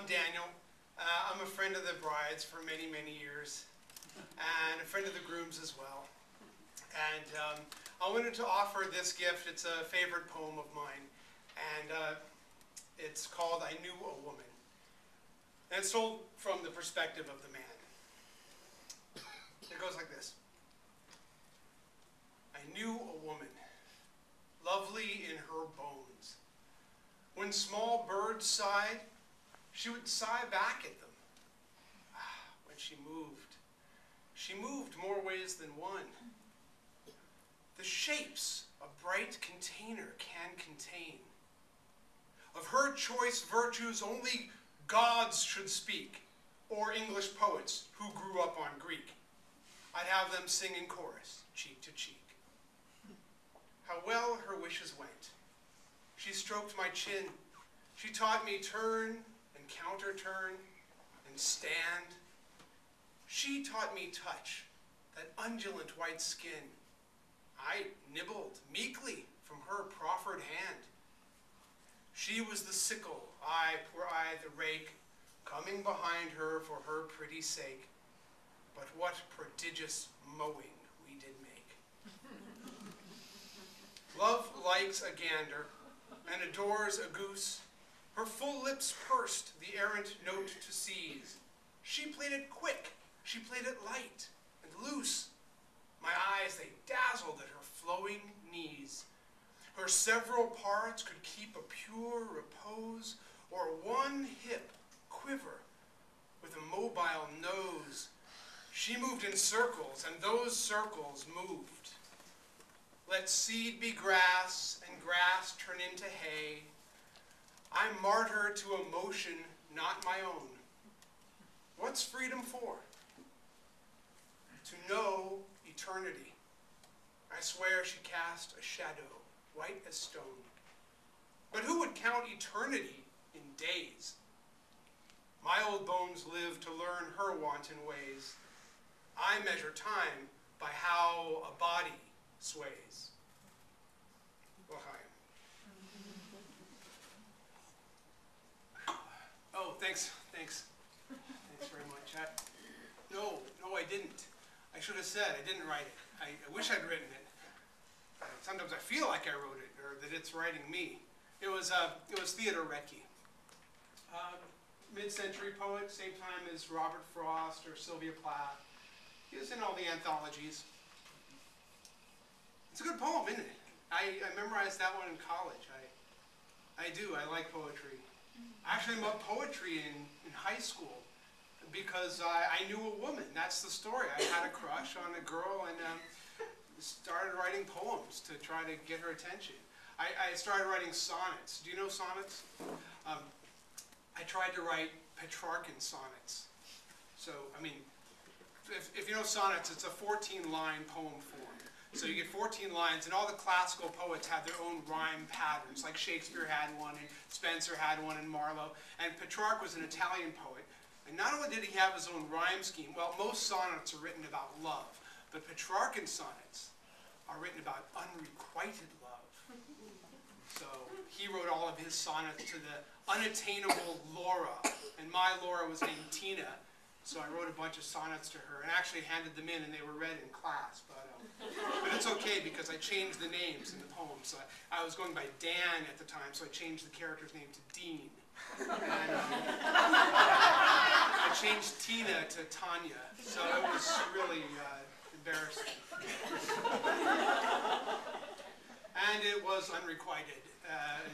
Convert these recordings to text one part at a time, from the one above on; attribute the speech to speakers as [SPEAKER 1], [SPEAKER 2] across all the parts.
[SPEAKER 1] Daniel. I'm a friend of the brides for many, many years, and a friend of the grooms as well. And I wanted to offer this gift. It's a favorite poem of mine, and it's called I Knew a Woman. And it's told from the perspective of the man. It goes like this. I knew a woman, lovely in her bones. When small birds sighed, she would sigh back at them. When she moved more ways than one. The shapes a bright container can contain. Of her choice virtues only gods should speak, or English poets who grew up on Greek. I'd have them sing in chorus, cheek to cheek. How well her wishes went. She stroked my chin. She taught me turn and counter-turn and stand. She taught me touch, that undulant white skin. I nibbled meekly from her proffered hand. She was the sickle, poor I, the rake, coming behind her for her pretty sake. But what prodigious mowing we did make. Love likes a gander and adores a goose. Her full lips pursed the errant note to seize. She played it quick, she played it light and loose. My eyes, they dazzled at her flowing knees. Her several parts could keep a pure repose, or one hip quiver with a mobile nose. She moved in circles, and those circles moved. Let seed be grass, and grass turn into hay. I martyr to a motion not my own. What's freedom for? To know eternity. I swear she cast a shadow, white as stone. But who would count eternity in days? My old bones live to learn her wanton ways. I measure time by how a body sways. L'chaim. Oh, thanks very much. No, I didn't. I should have said I didn't write it. I wish I'd written it. Sometimes I feel like I wrote it, or that it's writing me. It was Theodore Roethke, mid-century poet, same time as Robert Frost or Sylvia Plath. He was in all the anthologies. It's a good poem, isn't it? I memorized that one in college. I do. I like poetry. Actually, I loved poetry in high school because I knew a woman. That's the story. I had a crush on a girl and started writing poems to try to get her attention. I started writing sonnets. Do you know sonnets? I tried to write Petrarchan sonnets. So, I mean, if you know sonnets, it's a 14-line poem form. So you get 14 lines, and all the classical poets have their own rhyme patterns, like Shakespeare had one, and Spenser had one, and Marlowe. And Petrarch was an Italian poet. And not only did he have his own rhyme scheme, well, most sonnets are written about love, but Petrarchan sonnets are written about unrequited love. So he wrote all of his sonnets to the unattainable Laura, and my Laura was named Tina. So I wrote a bunch of sonnets to her and actually handed them in, and they were read in class. But it's okay because I changed the names in the poem. So I was going by Dan at the time, so I changed the character's name to Dean. And I changed Tina to Tanya. So it was really embarrassing. And it was unrequited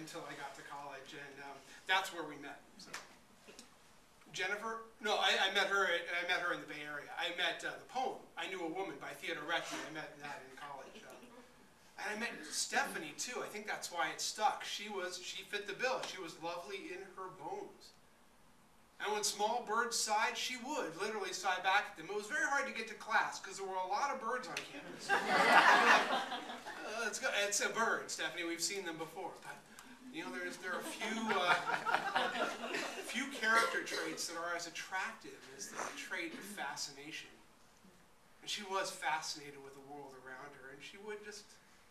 [SPEAKER 1] until I got to college, and that's where we met. So. Jennifer? No, I met her in the Bay Area. I met the poem, I Knew a Woman by Theodore Roethke. I met that in college. And I met Stephanie, too. I think that's why it stuck. She fit the bill. She was lovely in her bones. And when small birds sighed, she would literally sigh back at them. It was very hard to get to class because there were a lot of birds on campus. It's a bird, Stephanie. We've seen them before. But, you know, there are a few character traits that are as attractive as the trait of fascination. And she was fascinated with the world around her, and she would just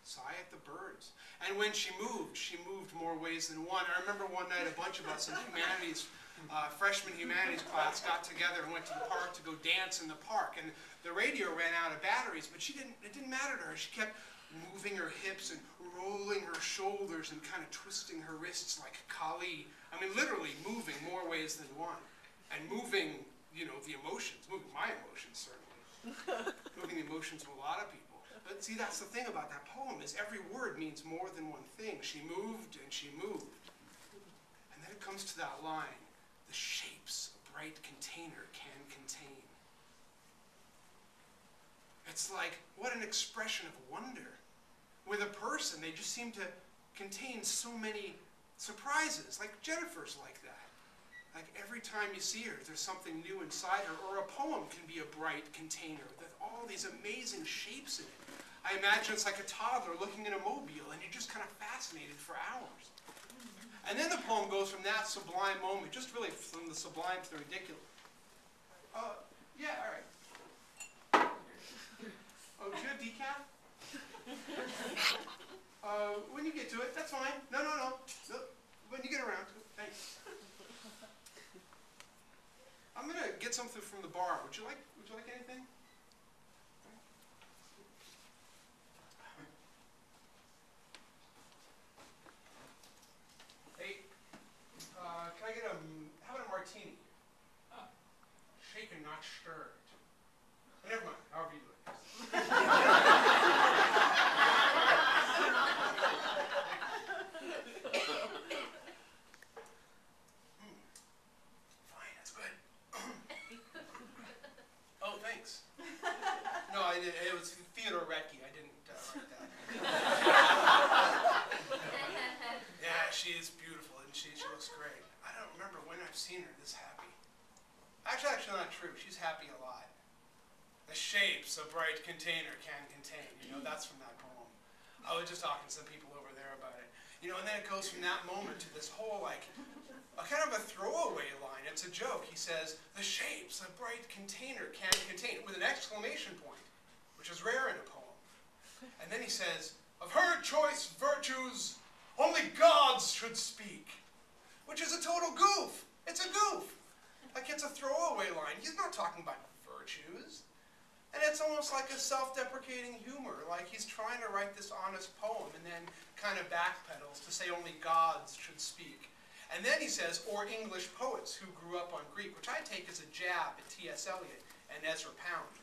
[SPEAKER 1] sigh at the birds. And when she moved more ways than one. I remember one night a bunch of us in humanities freshman humanities class got together and went to the park to go dance in the park. And the radio ran out of batteries, but it didn't matter to her. She kept moving her hips and rolling her shoulders and kind of twisting her wrists like Kali. I mean, literally moving more ways than one. And moving, you know, the emotions, moving my emotions, certainly. Moving the emotions of a lot of people. But see, that's the thing about that poem, is every word means more than one thing. She moved and she moved. And then it comes to that line, the shapes a bright container can contain. It's like, what an expression of wonder. With a person, they just seem to contain so many surprises, like Jennifer's like that. Like every time you see her, there's something new inside her, or a poem can be a bright container with all these amazing shapes in it. I imagine it's like a toddler looking in a mobile, and you're just kind of fascinated for hours. And then the poem goes from that sublime moment, just really from the sublime to the ridiculous. Yeah, all right. Oh, do you have decaf? When you get to it, that's fine. No. When you get around to it, thanks. I'm gonna get something from the bar. Would you like anything? Hey, can I get how about a martini? Shaken, not stirred. Never mind, however you do it. Fine, that's good. Oh, thanks. No, it was Theodore Roethke. I didn't write that. Yeah, she is beautiful, isn't she? She looks great. I don't remember when I've seen her this happy. Actually, not true. She's happy a lot. The shapes a bright container can contain. You know, that's from that poem. I was just talking to some people over there about it. You know, and then it goes from that moment to this whole, like, a kind of a throwaway line. It's a joke. He says, the shapes a bright container can contain, with an exclamation point, which is rare in a poem. And then he says, of her choice virtues, only gods should speak. Which is a total goof. It's a goof. Like, it's a throwaway line. He's not talking about virtues. And it's almost like a self-deprecating humor, like he's trying to write this honest poem and then kind of backpedals to say only gods should speak. And then he says, or English poets who grew up on Greek, which I take as a jab at T.S. Eliot and Ezra Pound.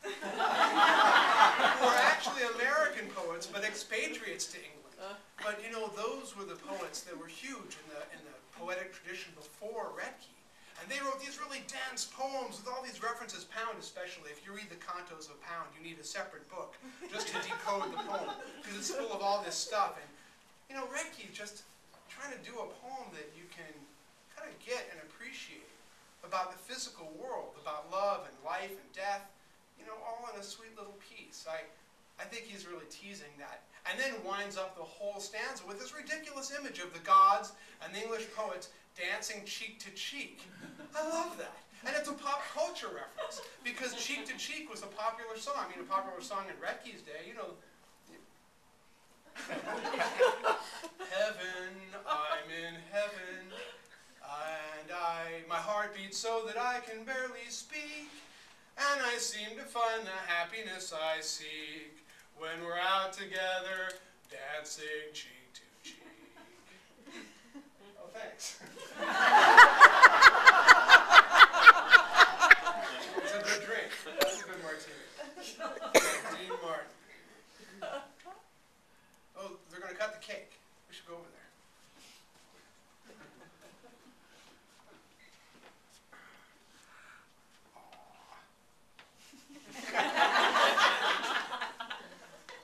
[SPEAKER 1] Or actually American poets, but expatriates to England. But you know, those were the poets that were huge in the poetic tradition before Roethke. And they wrote these really dense poems with all these references, Pound especially. If you read the cantos of Pound, you need a separate book just to decode the poem, because it's full of all this stuff. And, you know, Roethke just trying to do a poem that you can kind of get and appreciate about the physical world, about love and life and death, you know, all in a sweet little piece. I think he's really teasing that. And then winds up the whole stanza with this ridiculous image of the gods and the English poets dancing cheek to cheek. I love that. And it's a pop culture reference, because Cheek to Cheek was a popular song. I mean, a popular song in Roethke's day, you know. Heaven, I'm in heaven, and my heart beats so that I can barely speak, and I seem to find the happiness I seek when we're out together, dancing cheek to cheek. Oh, thanks. It's a good drink. That's a good martini. Dean Martin. Oh, they're going to cut the cake. We should go over there.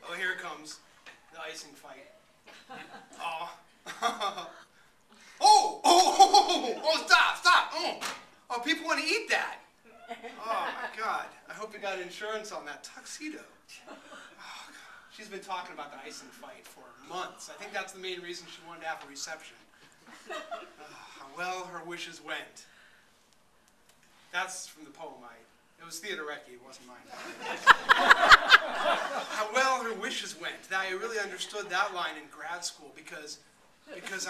[SPEAKER 1] Oh, here it comes. The icing fight. Stop! Oh, people want to eat that. Oh, my God. I hope you got insurance on that tuxedo. Oh, God. She's been talking about the icing fight for months. I think that's the main reason she wanted to have a reception. How well her wishes went. That's from the poem. It was Theodore Roethke, it wasn't mine. How well her wishes went. Now, I really understood that line in grad school, because because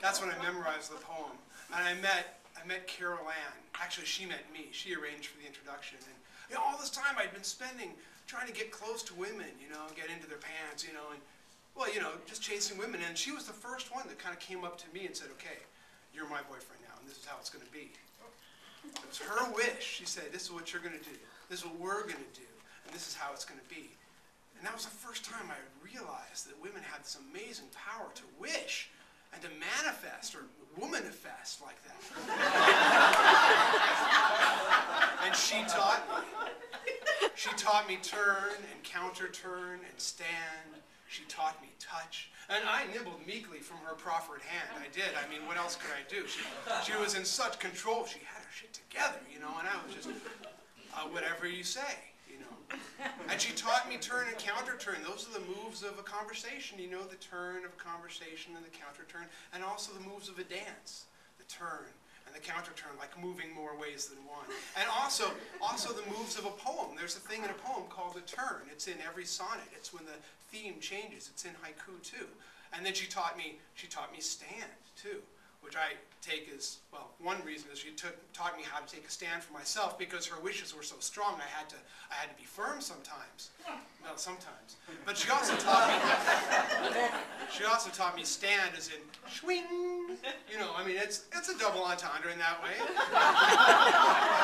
[SPEAKER 1] that's when I memorized the poem. And I met Carol Ann. Actually, she met me. She arranged for the introduction. And all this time I'd been spending trying to get close to women, get into their pants, and well, just chasing women. And she was the first one that kind of came up to me and said, "Okay, you're my boyfriend now, and this is how it's going to be." It was her wish. She said, "This is what you're going to do. This is what we're going to do, and this is how it's going to be." And that was the first time I realized that women had this amazing power to wish and to manifest or womanifest like that. And she taught me. She taught me turn and counter-turn and stand. She taught me touch. And I nibbled meekly from her proffered hand. I did. I mean, what else could I do? She was in such control. She had her shit together, and I was just, whatever you say. And she taught me turn and counter-turn. Those are the moves of a conversation, the turn of a conversation and the counter-turn, and also the moves of a dance, the turn and the counter-turn, like moving more ways than one. And also the moves of a poem. There's a thing in a poem called a turn. It's in every sonnet. It's when the theme changes. It's in haiku too. And then she taught me stand too, which I take as, well, one reason is she taught me how to take a stand for myself, because her wishes were so strong I had to be firm sometimes. Well, sometimes. But she also taught me stand as in swing. I mean, it's a double entendre in that way.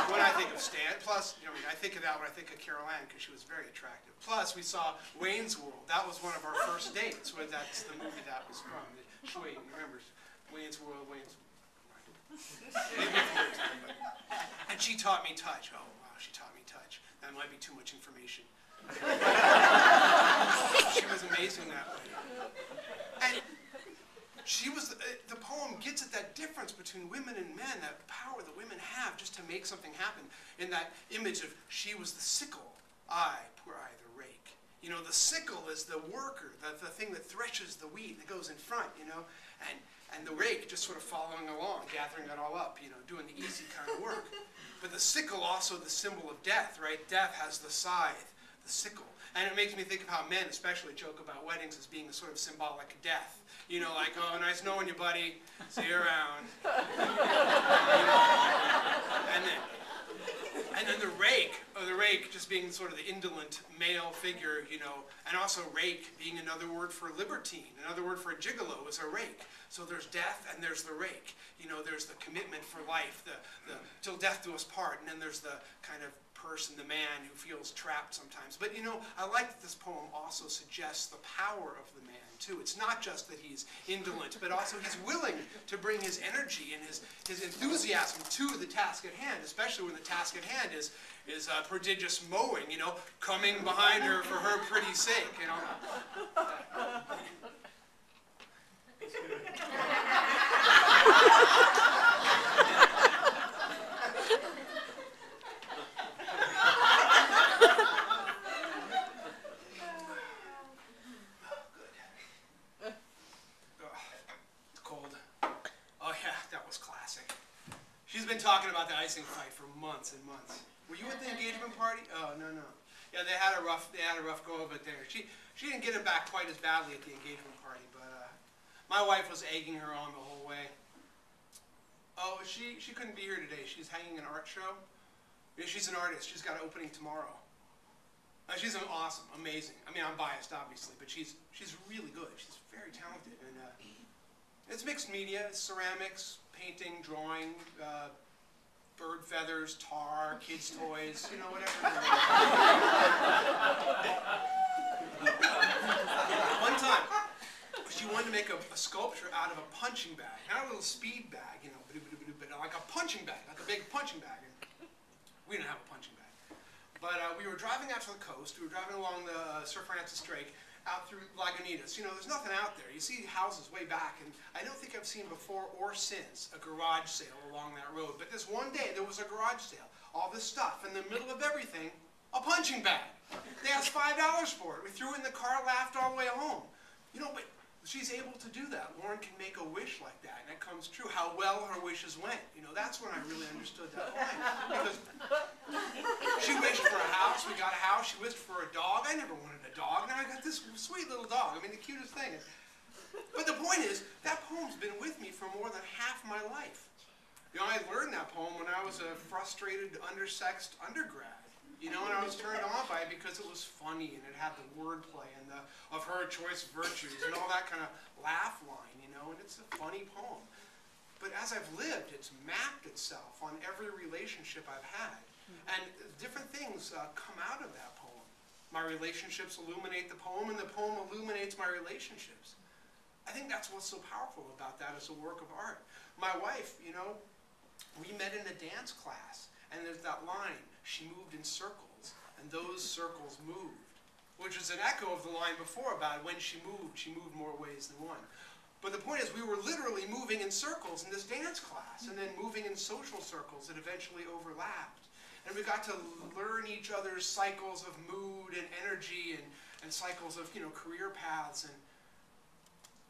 [SPEAKER 1] When I think of stand, plus, I think of that when I think of Carol Ann, because she was very attractive. Plus, we saw Wayne's World. That was one of our first dates. That's the movie that was from. Wayne, remember? Wayne's World, Wayne's Maybe a third time, and she taught me touch. Oh, wow, she taught me touch. That might be too much information. She was amazing that way. And she was, the poem gets at that difference between women and men, that power that women have just to make something happen. In that image of she was the sickle, poor I, the rake. The sickle is the worker, the thing that threshes the wheat that goes in front, and the rake just sort of following along, gathering it all up, doing the easy kind of work. But the sickle also the symbol of death, right? Death has the scythe, the sickle. And it makes me think of how men especially joke about weddings as being a sort of symbolic death. Like, oh, nice knowing you, buddy. See you around. And then the rake just being sort of the indolent male figure, and also rake being another word for libertine. Another word for a gigolo is a rake. So there's death and there's the rake. There's the commitment for life, the till death do us part, and then there's the kind of person, the man who feels trapped sometimes. But I like that this poem also suggests the power of the man too. It's not just that he's indolent, but also he's willing to bring his energy and his enthusiasm to the task at hand, especially when the task at hand is prodigious mowing, coming behind her for her pretty sake, She's been talking about the icing fight for months and months. Were you at the engagement party? Oh, no. Yeah, they had a rough go of it there. She didn't get it back quite as badly at the engagement party, but my wife was egging her on the whole way. Oh, she couldn't be here today. She's hanging an art show. Yeah, she's an artist. She's got an opening tomorrow. She's awesome, amazing. I mean, I'm biased, obviously, but she's really good. She's very talented, and it's mixed media. It's ceramics, painting, drawing, bird feathers, tar, kids' toys, whatever. One time, she wanted to make a sculpture out of a punching bag, not a little speed bag, but like a punching bag, like a big punching bag. We didn't have a punching bag. But we were driving out to the coast. We were driving along the Sir Francis Drake, out through Lagunitas. There's nothing out there. You see houses way back, and I don't think I've seen before or since a garage sale along that road. But this one day, there was a garage sale. All this stuff, in the middle of everything, a punching bag. They asked $5 for it. We threw it in the car, laughed all the way home. But she's able to do that. Lauren can make a wish like that, and it comes true. How well her wishes went. That's when I really understood that line. Because she wished for a house. We got a house. She wished for a dog. I never wanted a dog. Now I got this sweet little dog. I mean, the cutest thing. point is, that poem's been with me for more than half my life. You know, I learned that poem when I was a frustrated, undersexed undergrad. You know, and I was turned on by it because it was funny and it had the wordplay and the of her choice virtues and all that kind of laugh line, you know, and it's a funny poem. But as I've lived, it's mapped itself on every relationship I've had. And different things come out of that poem. My relationships illuminate the poem, and the poem illuminates my relationships. I think that's what's so powerful about that as a work of art. My wife, you know, we met in a dance class, and there's that line, she moved in circles, and those circles moved, which is an echo of the line before about when she moved more ways than one. But the point is, we were literally moving in circles in this dance class, and then moving in social circles that eventually overlapped. And we got to learn each other's cycles of mood and energy and cycles of, you know, career paths. And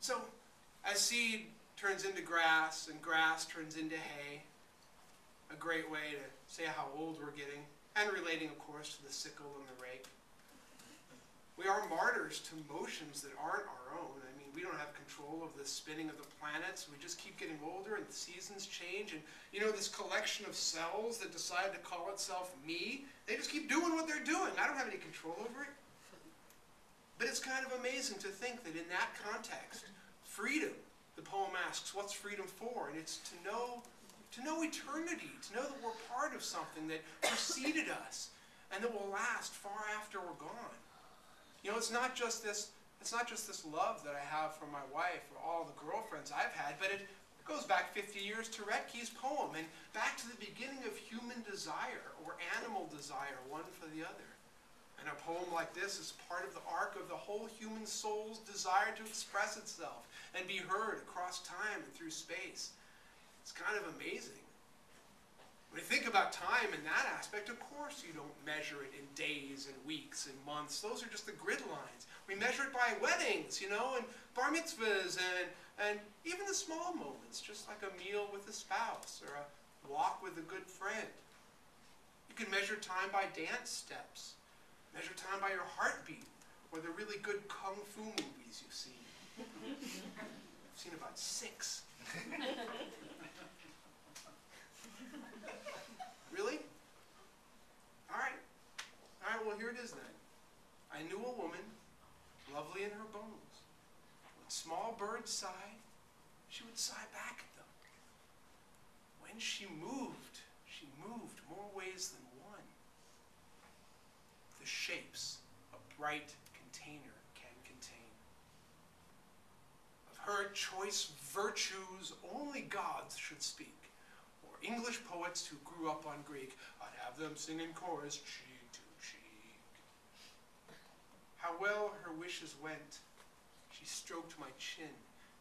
[SPEAKER 1] so as seed turns into grass and grass turns into hay, a great way to say how old we're getting, and relating, of course, to the sickle and the rake. We are martyrs to motions that aren't our own. I mean, we don't have control of the spinning of the planets. We just keep getting older and the seasons change. And, you know, this collection of cells that decide to call itself me, they just keep doing what they're doing. I don't have any control over it. But it's kind of amazing to think that in that context, freedom, the poem asks, what's freedom for? And it's to know eternity, to know that we're part of something that preceded us and that will last far after we're gone. You know, it's not just this love that I have for my wife or all the girlfriends I've had, but it goes back 50 years to Roethke's poem and back to the beginning of human desire or animal desire, one for the other. And a poem like this is part of the arc of the whole human soul's desire to express itself and be heard across time and through space. It's kind of amazing. When you think about time in that aspect, of course you don't measure it in days and weeks and months. Those are just the grid lines. We measure it by weddings, you know, and bar mitzvahs and even the small moments, just like a meal with a spouse or a walk with a good friend. You can measure time by dance steps. Measure time by your heartbeat, or the really good kung fu movies you've seen. I've seen about 6. Really? All right, well, here it is then. I knew a woman, lovely in her bones. When small birds sighed, she would sigh back at them. When she moved more ways than one. The shapes a bright container can contain. Of her choice virtues only gods should speak. English poets who grew up on Greek, I'd have them sing in chorus, cheek to cheek. How well her wishes went. She stroked my chin.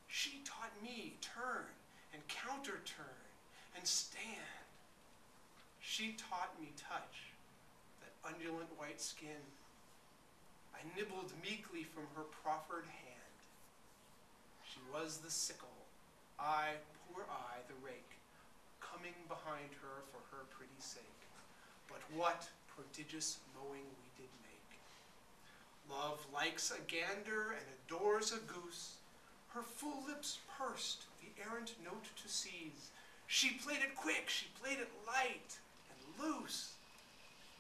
[SPEAKER 1] She taught me turn and counter-turn and stand. She taught me touch, that undulant white skin. I nibbled meekly from her proffered hand. She was the sickle, I, poor I, the rake, coming behind her for her pretty sake. But what prodigious mowing we did make. Love likes a gander and adores a goose. Her full lips pursed the errant note to seize. She played it quick, she played it light and loose.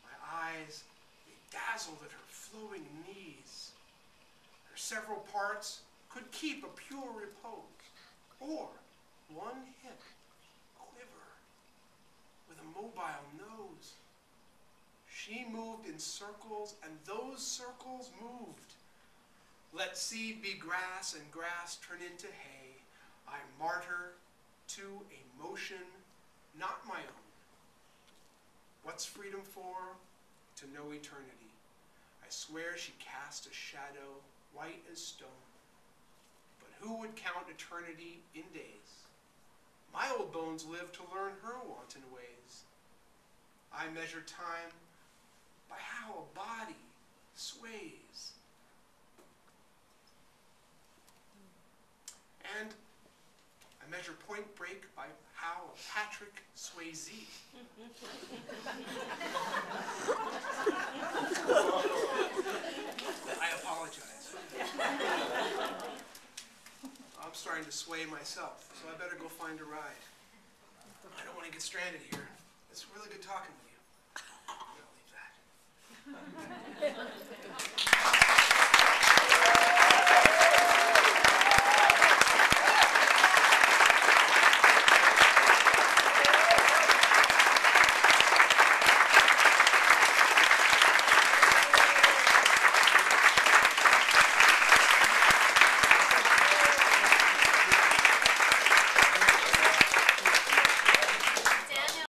[SPEAKER 1] My eyes, they dazzled at her flowing knees. Her several parts could keep a pure repose, or one hip with a mobile nose. She moved in circles, and those circles moved. Let seed be grass, and grass turn into hay. I martyr to a motion not my own. What's freedom for? To know eternity. I swear she cast a shadow, white as stone. But who would count eternity in days? My old bones live to learn her wanton ways. I measure time by how a body sways. And I measure Point Break by how Patrick Swayze. I apologize. I'm starting to sway myself, so I better go find a ride. I don't want to get stranded here. It's really good talking with you. I'm gonna leave that.